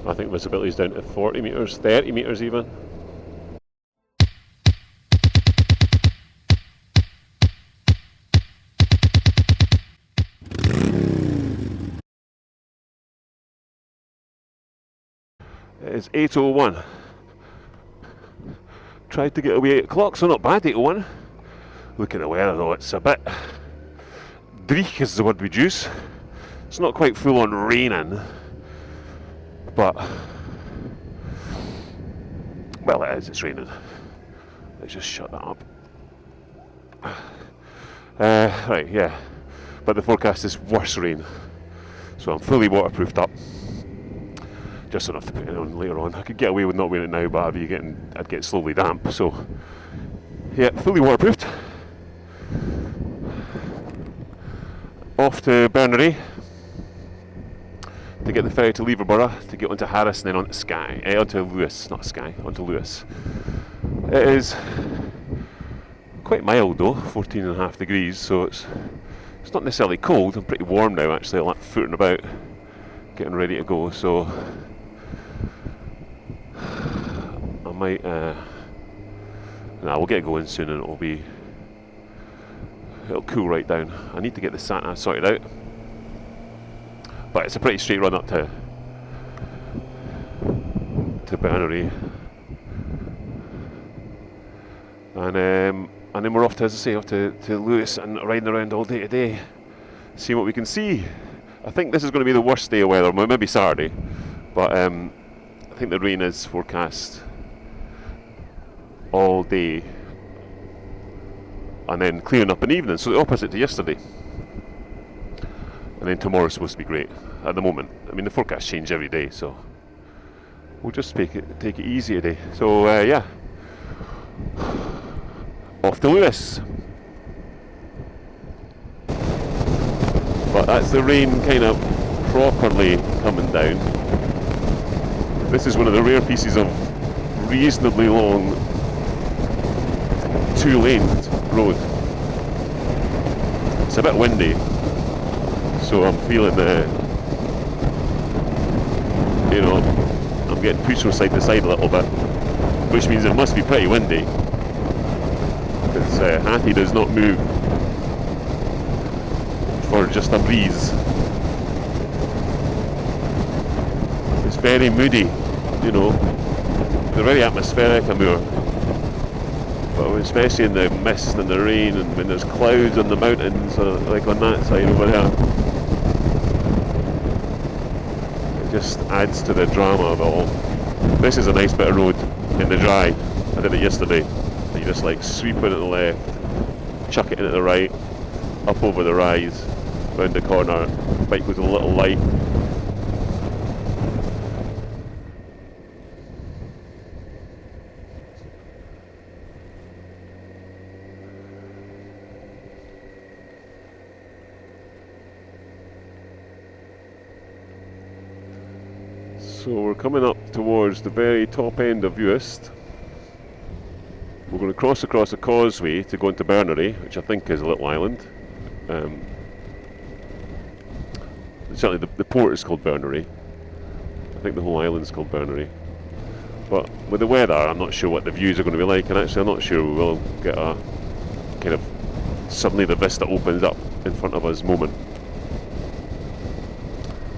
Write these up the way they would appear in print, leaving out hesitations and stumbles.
I think visibility is down to 40 metres, 30 metres even. It is 8:01. Tried to get away at clock, so not bad, 8:01. Look at the weather though, it's a bit dreich is the word we'd use. It's not quite full on raining, but well, it is, it's raining. Let's just shut that up. Right, yeah, but the forecast is worse rain, so I'm fully waterproofed up, just enough to put it on later on. I could get away with not wearing it now, but I'd get slowly damp, so yeah, fully waterproofed. Off to Berneray to get the ferry to Leverborough to get onto Harris and then onto Skye, onto Lewis, not Skye, onto Lewis. It is quite mild though, 14.5 degrees, so it's not necessarily cold. I'm pretty warm now actually, I'm like footing about, getting ready to go, so I might, we'll get going soon and it'll cool right down. I need to get the sat-nav sorted out, but it's a pretty straight run up to Berneray, and then we're off to, as I say, off to Lewis and riding around all day today, see what we can see. I think this is going to be the worst day of weather, well, maybe Saturday, but I think the rain is forecast all day and then clearing up in the evening, so the opposite to yesterday. And then tomorrow's supposed to be great. At the moment, I mean, the forecasts change every day, so we'll just take it easy today. So yeah, off to Lewis. But that's the rain kind of properly coming down. This is one of the rare pieces of reasonably long two-laned road. It's a bit windy, so I'm feeling I'm getting pushed from side to side a little bit, which means it must be pretty windy, because Hattie does not move for just a breeze. It's very moody, they're very atmospheric, Amur. But especially in the mist and the rain, and when there's clouds on the mountains, like on that side over there, it just adds to the drama of it all. This is a nice bit of road in the dry. I did it yesterday. You just like sweep it at the left, chuck it in at the right, up over the rise, round the corner, bike goes a little light. So we're coming up towards the very top end of Uist. We're going to cross across a causeway to go into Berneray, which I think is a little island. Certainly the port is called Berneray. I think the whole island is called Berneray. But with the weather, I'm not sure what the views are going to be like, and actually I'm not sure we will get a kind of suddenly the vista opens up in front of us moment.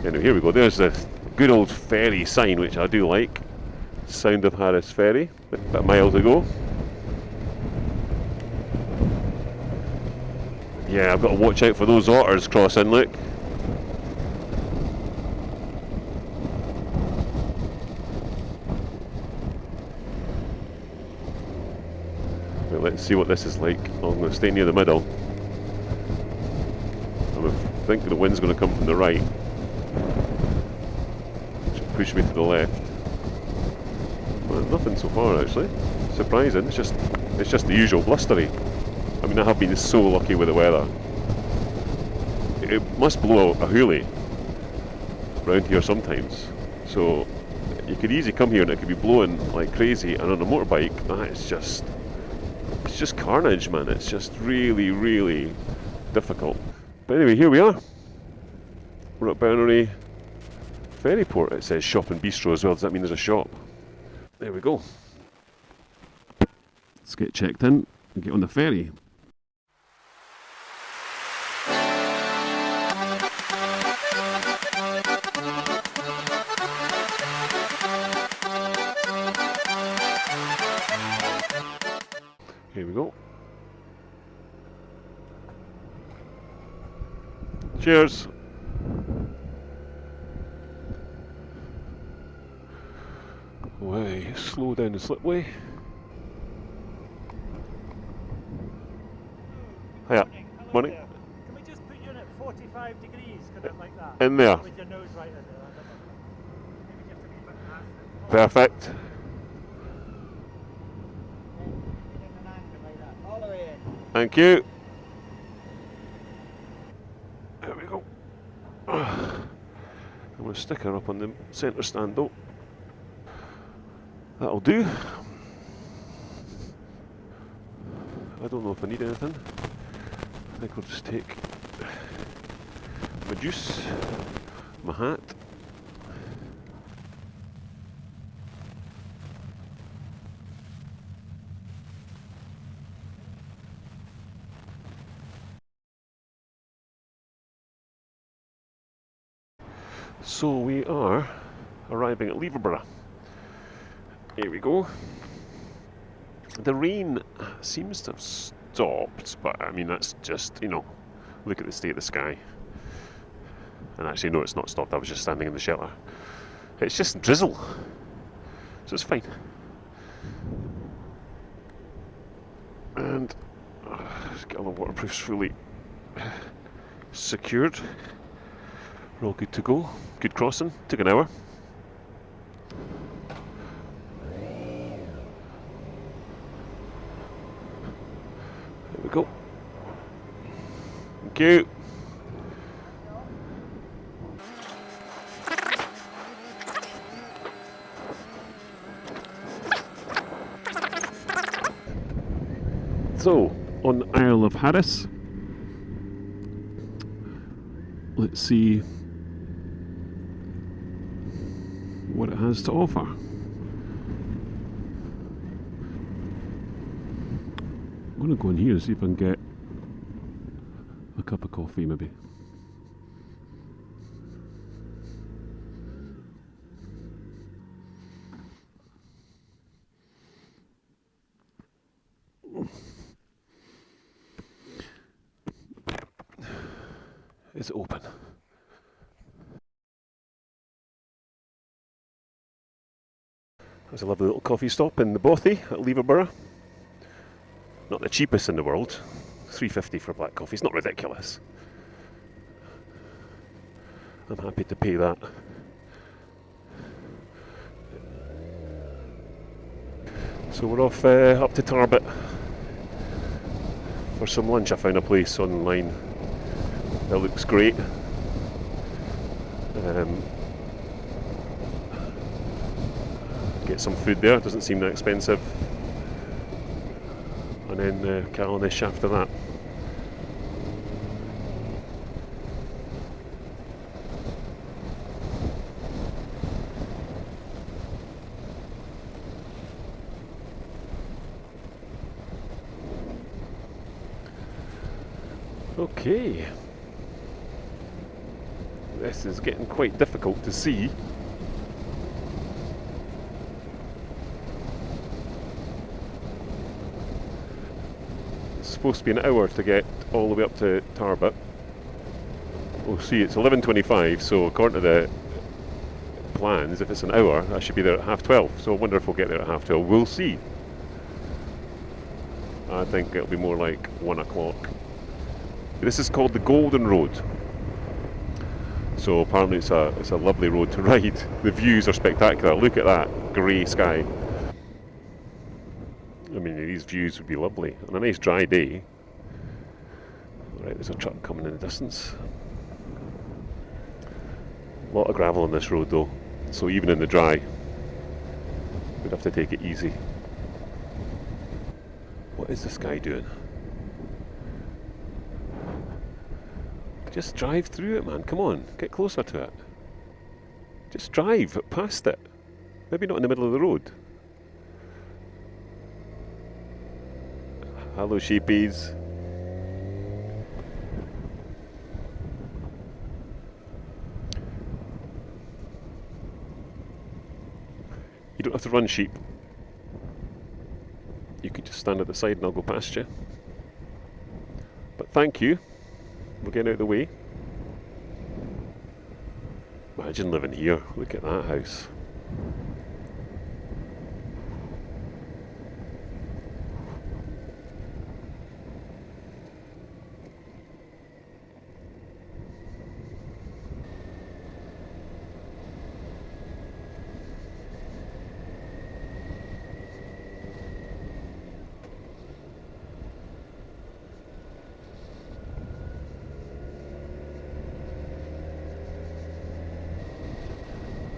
Anyway, here we go. There's the good old ferry sign, which I do like. Sound of Harris Ferry, about a mile to go. Yeah, I've got to watch out for those otters crossing, look. Right, let's see what this is like. I'm going to stay near the middle. I think the wind's going to come from the right. Push me to the left. Well, nothing so far actually. Surprising. It's just the usual blustery. I mean, I have been so lucky with the weather. It must blow a hoolie around here sometimes. So you could easily come here and it could be blowing like crazy, and on a motorbike, it's just carnage, man. It's just really, really difficult. But anyway, here we are. We're at Berneray. ferry port. It says shop and bistro as well. Does that mean there's a shop? There we go. Let's get checked in and get on the ferry. Here we go. Cheers. Way, slow down the slipway. Hiya. Morning. Can we just put you in at 45 degrees? Because I'm like that. In there. With your nose right in there. Maybe just a wee bit faster. Perfect. All the way in. Thank you. There we go. I'm going to stick her up on the centre stand though. That'll do. I don't know if I need anything. I think I'll just take my juice, my hat. So we are arriving at Leverborough. Here we go. The rain seems to have stopped, but I mean that's just, you know, look at the state of the sky. And actually no, it's not stopped, I was just standing in the shelter. It's just drizzle, so it's fine. And just get all the waterproofs fully secured. We're all good to go. Good crossing, took an hour. There we go. Thank you. So, on Isle of Harris, let's see what it has to offer. I'm going to go in here and see if I can get a cup of coffee maybe. Is it open? There's a lovely little coffee stop in the Bothy at Leverborough. Not the cheapest in the world. $3.50 for black coffee. It's not ridiculous. I'm happy to pay that. So we're off up to Tarbet for some lunch. I found a place online that looks great. Get some food there, it doesn't seem that expensive. And then Callanish after that. Okay. This is getting quite difficult to see. It's supposed to be an hour to get all the way up to Tarbet. We'll see, it's 11:25, so according to the plans, if it's an hour, I should be there at 12:30. So I wonder if we'll get there at 12:30. We'll see. I think it'll be more like 1 o'clock. This is called the Golden Road. So apparently it's a lovely road to ride. The views are spectacular. Look at that grey sky. I mean, these views would be lovely on a nice dry day. Right, there's a truck coming in the distance. A lot of gravel on this road though, so even in the dry, we'd have to take it easy. What is this guy doing? Just drive through it, man. Come on, get closer to it. Just drive past it. Maybe not in the middle of the road. Hello, sheepies. You don't have to run, sheep. You could just stand at the side and I'll go past you. But thank you. We're getting out of the way. Imagine living here. Look at that house.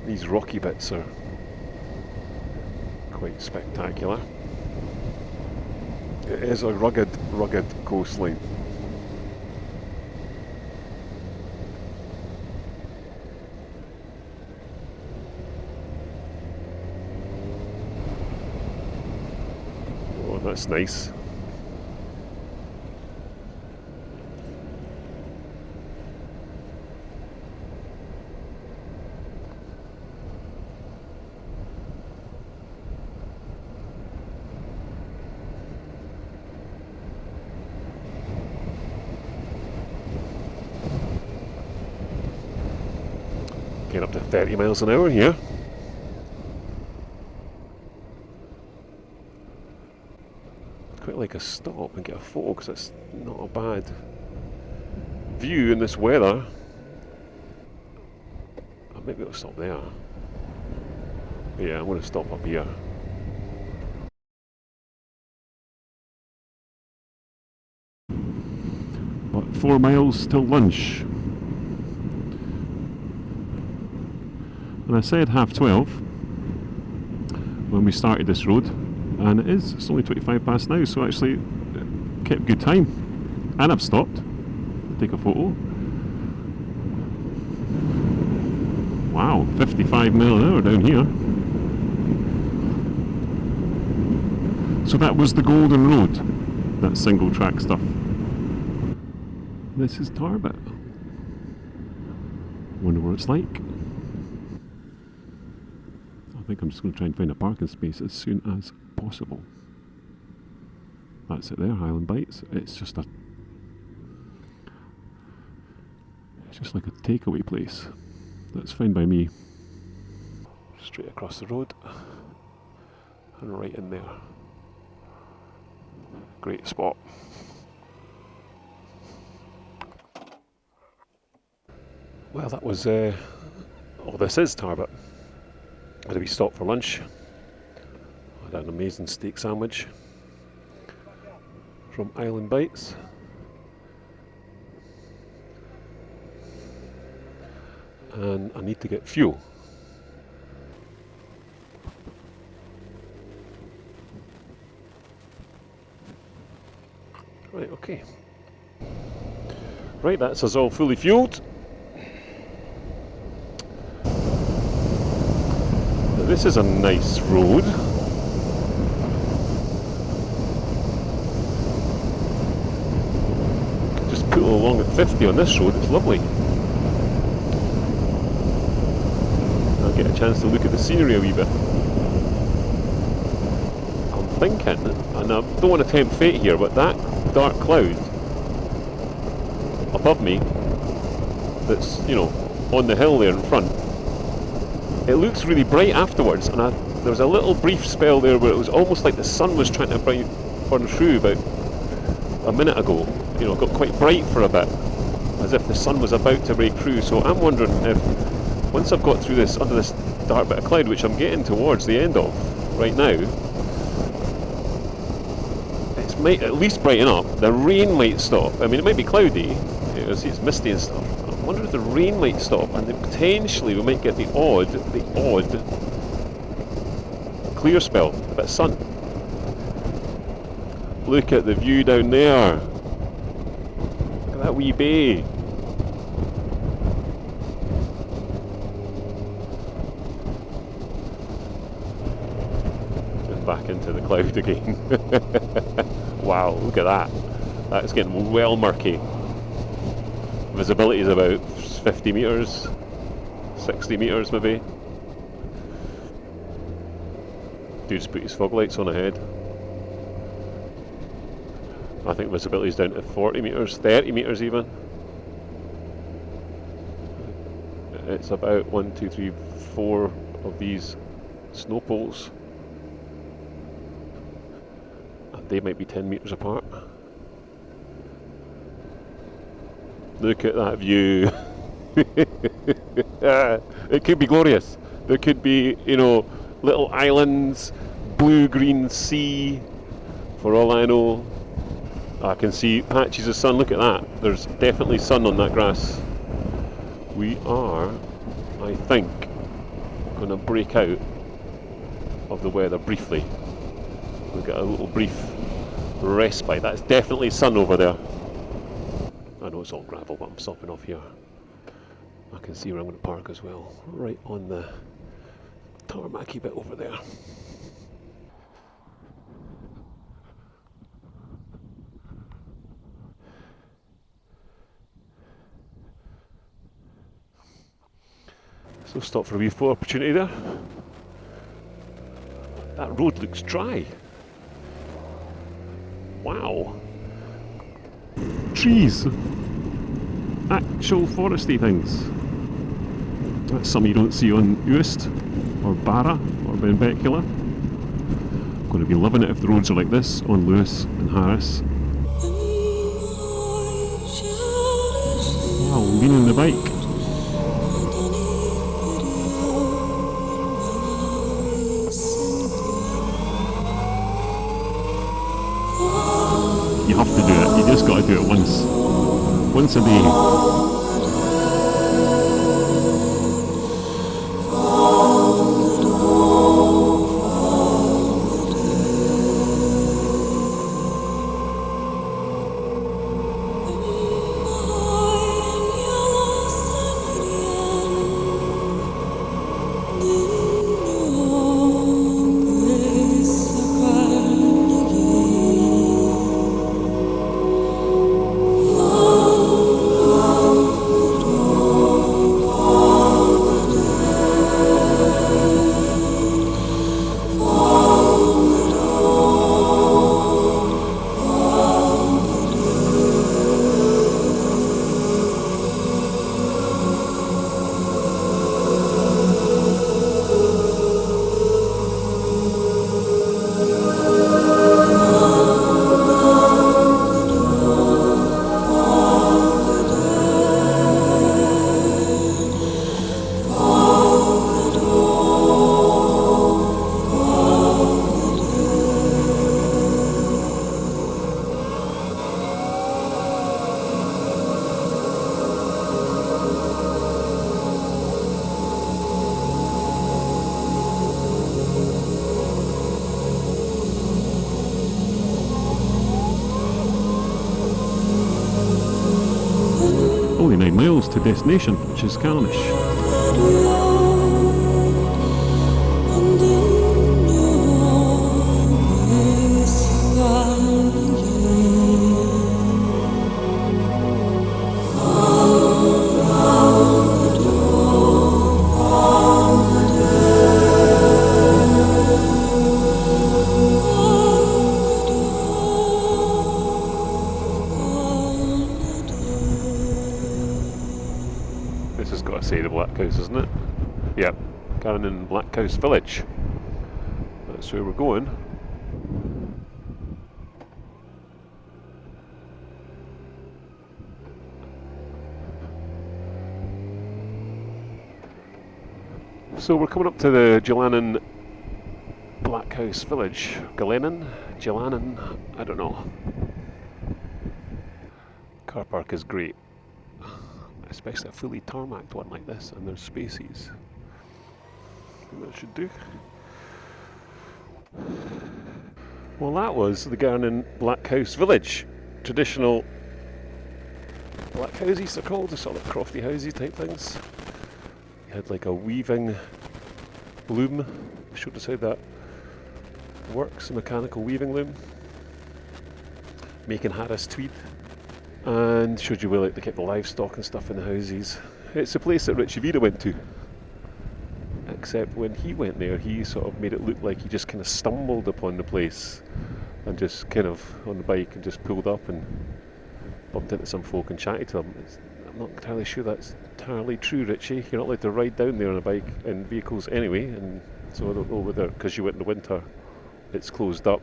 These rocky bits are quite spectacular. It is a rugged coastline. Oh, that's nice. Getting up to 30 miles an hour here. I'd quite like a stop and get a photo because it's not a bad view in this weather. Maybe I'll stop there. Yeah, I'm going to stop up here. But 4 miles till lunch. And I said 12:30 when we started this road, and it's only 25 past now, so actually kept good time. And I've stopped to take a photo. Wow, 55 miles an hour down here. So that was the Golden Road, that single track stuff. This is Tarbet. Wonder what it's like. I think I'm just going to try and find a parking space as soon as possible. That's it there, Highland Bites. It's just like a takeaway place. That's fine by me. Straight across the road and right in there. Great spot. Well, that was this is Tarbet. Had a wee stop for lunch. I had an amazing steak sandwich from Island Bites. And I need to get fuel. Right, okay. Right, that's us all fully fueled. Now, this is a nice road. Just pull along at 50 on this road, it's lovely. I'll get a chance to look at the scenery a wee bit. I'm thinking, and I don't want to tempt fate here, but that dark cloud above me that's, you know, on the hill there in front, it looks really bright afterwards, and there was a little brief spell there where it was almost like the sun was trying to burn through about a minute ago. You know, it got quite bright for a bit, as if the sun was about to break through. So I'm wondering if, once I've got through this, under this dark bit of cloud, which I'm getting towards the end of right now, it might at least brighten up. The rain might stop. I mean, it might be cloudy, you know, see it's misty and stuff. I wonder if the rain might stop, and then potentially we might get the odd clear spell, a bit of sun. Look at the view down there. Look at that wee bay. back into the cloud again. Wow, look at that. That's getting well murky. Visibility is about 50 metres, 60 metres maybe. Dude's put his fog lights on ahead. I think visibility is down to 40 metres, 30 metres even. It's about 1, 2, 3, 4 of these snow poles. And they might be 10 metres apart. Look at that view. It could be glorious. There could be, you know, little islands, blue-green sea, for all I know. I can see patches of sun. Look at that. There's definitely sun on that grass. We are, I think, going to break out of the weather briefly. We've got a little brief respite. That's definitely sun over there. I know it's all gravel, but I'm stopping off here. I can see where I'm going to park as well, right on the tarmacy bit over there. So stop for a wee photo opportunity there. That road looks dry. Wow. Trees. Actual foresty things. That's something you don't see on Uist or Barra or Benbecula. Going to be loving it if the roads are like this on Lewis and Harris. Wow, leaning the bike. You have to do it, you just got to do it once a day. Only 9 miles to destination, which is Carnish. This has got to say the Black House, isn't it? Yep, Carnon Black House Village. That's where we're going. So we're coming up to the Gillenan Black House Village. Gillenan? Gillenan? I don't know. Car park is great. Especially a fully tarmacked one like this, and there's spaces. That should do. Well, that was the Garnon Black House Village. Traditional black houses, they're called, the sort of crofty housey type things. You had like a weaving loom. I showed us how that Works, a mechanical weaving loom, making Harris tweed, and showed you where like they kept the livestock and stuff in the houses. It's a place that Richie Vida went to, except when he went there he sort of made it look like he just kind of stumbled upon the place and just kind of on the bike and just pulled up and bumped into some folk and chatted to them. I'm not entirely sure that's entirely true, Richie. You're not allowed to ride down there on a bike in vehicles anyway, and so I don't know whether because you went in the winter it's closed up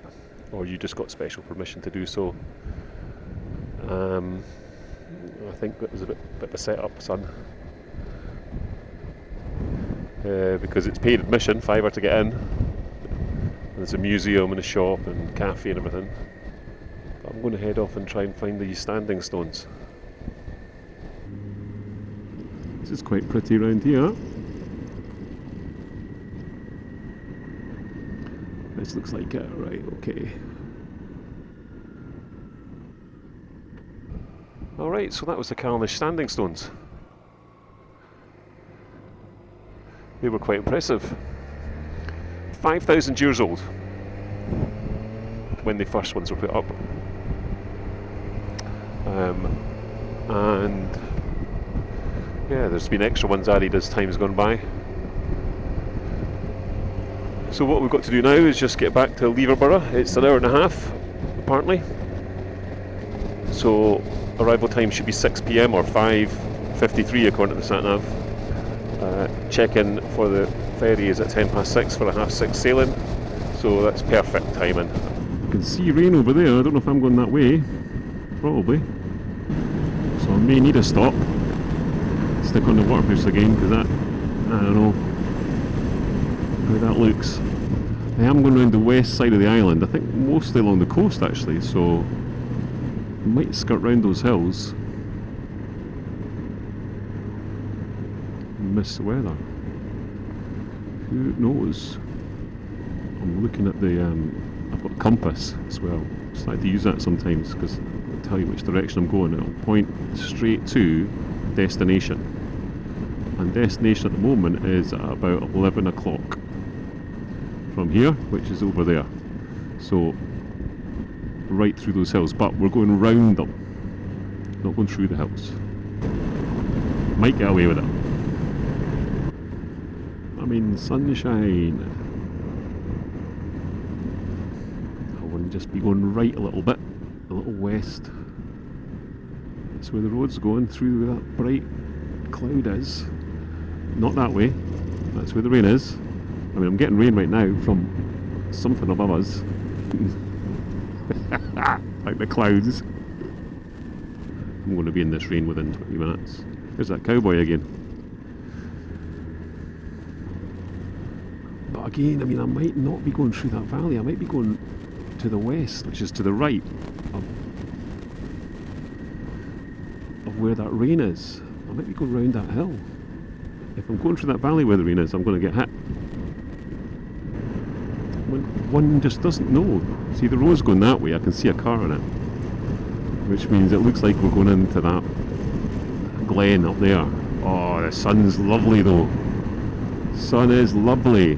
or you just got special permission to do so. I think that was a bit of a set-up, son. Because it's paid admission, £5 to get in. And there's a museum and a shop and cafe and everything. But I'm going to head off and try and find these standing stones. This is quite pretty around here. This looks like it, right, okay. Alright, so that was the Carnish standing stones. They were quite impressive. 5,000 years old when the first ones were put up. And yeah, there's been extra ones added as time's gone by. So what we've got to do now is just get back to Leverborough. It's an hour and a half, apparently. So arrival time should be 6 PM or 5:53 according to the sat-nav. Check-in for the ferry is at 6:10 for a 6:30 sailing, so that's perfect timing. You can see rain over there. I don't know if I'm going that way. Probably. So I may need a stop. Stick on the waterproofs again because that, I don't know how that looks. I am going around the west side of the island, I think mostly along the coast actually, so I might skirt round those hills and miss the weather. Who knows? I'm looking at the, I've got a compass as well, just like to use that sometimes because it'll tell you which direction I'm going. It'll point straight to destination, and destination at the moment is at about 11 o'clock from here, which is over there, so right through those hills, but we're going round them, not going through the hills. Might get away with it. I mean, sunshine. I want to just be going right a little bit, a little west. That's where the road's going, through where that bright cloud is. Not that way, that's where the rain is. I mean, I'm getting rain right now from something above us. Like the clouds. I'm going to be in this rain within 20 minutes. There's that cowboy again. But again, I mean, I might not be going through that valley. I might be going to the west, which is to the right of where that rain is. I might be going round that hill. If I'm going through that valley where the rain is, I'm going to get hit. One just doesn't know. See, the road's going that way, I can see a car in it, which means it looks like we're going into that glen up there. Oh, the sun's lovely though. Sun is lovely.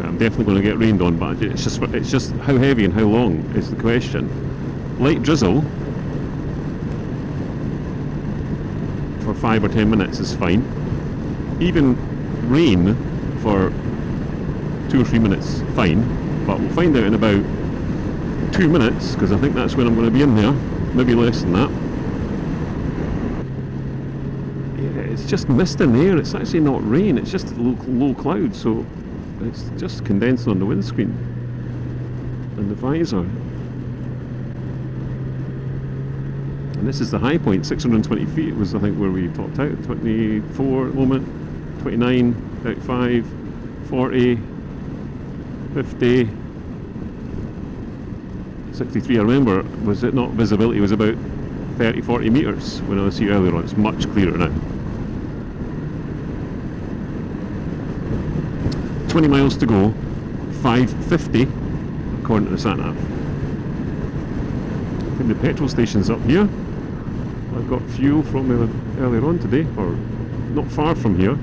I'm definitely going to get rained on, but it's just how heavy and how long is the question. Light drizzle for 5 or 10 minutes is fine. Even rain for 2 or 3 minutes, fine, but we'll find out in about 2 minutes, because I think that's when I'm going to be in there, maybe less than that. Yeah, it's just mist in the air, it's actually not rain, it's just low clouds, so it's just condensing on the windscreen and the visor. And this is the high point, 620 feet was I think where we topped out, 24 at the moment. 29, 35, 40, 50, 63. I remember, was it not visibility was about 30, 40 metres when I was here earlier on. It's much clearer now. 20 miles to go, 5:50 according to the sat-nav. I think the petrol station's up here. I've got fuel from earlier on today, or not far from here.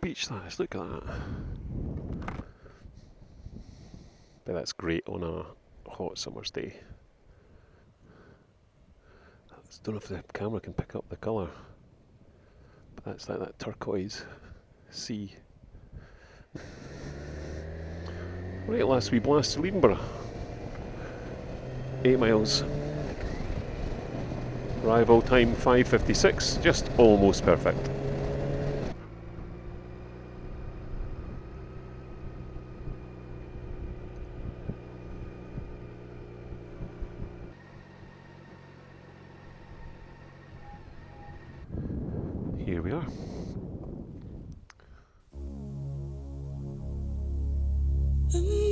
beach that is, look at that. Bet that's great on a hot summer's day. I don't know if the camera can pick up the colour, but that's like that turquoise sea. Right, last wee blast to Edinburgh. 8 miles. Arrival time 5:56, just almost perfect. Here we are. Mm.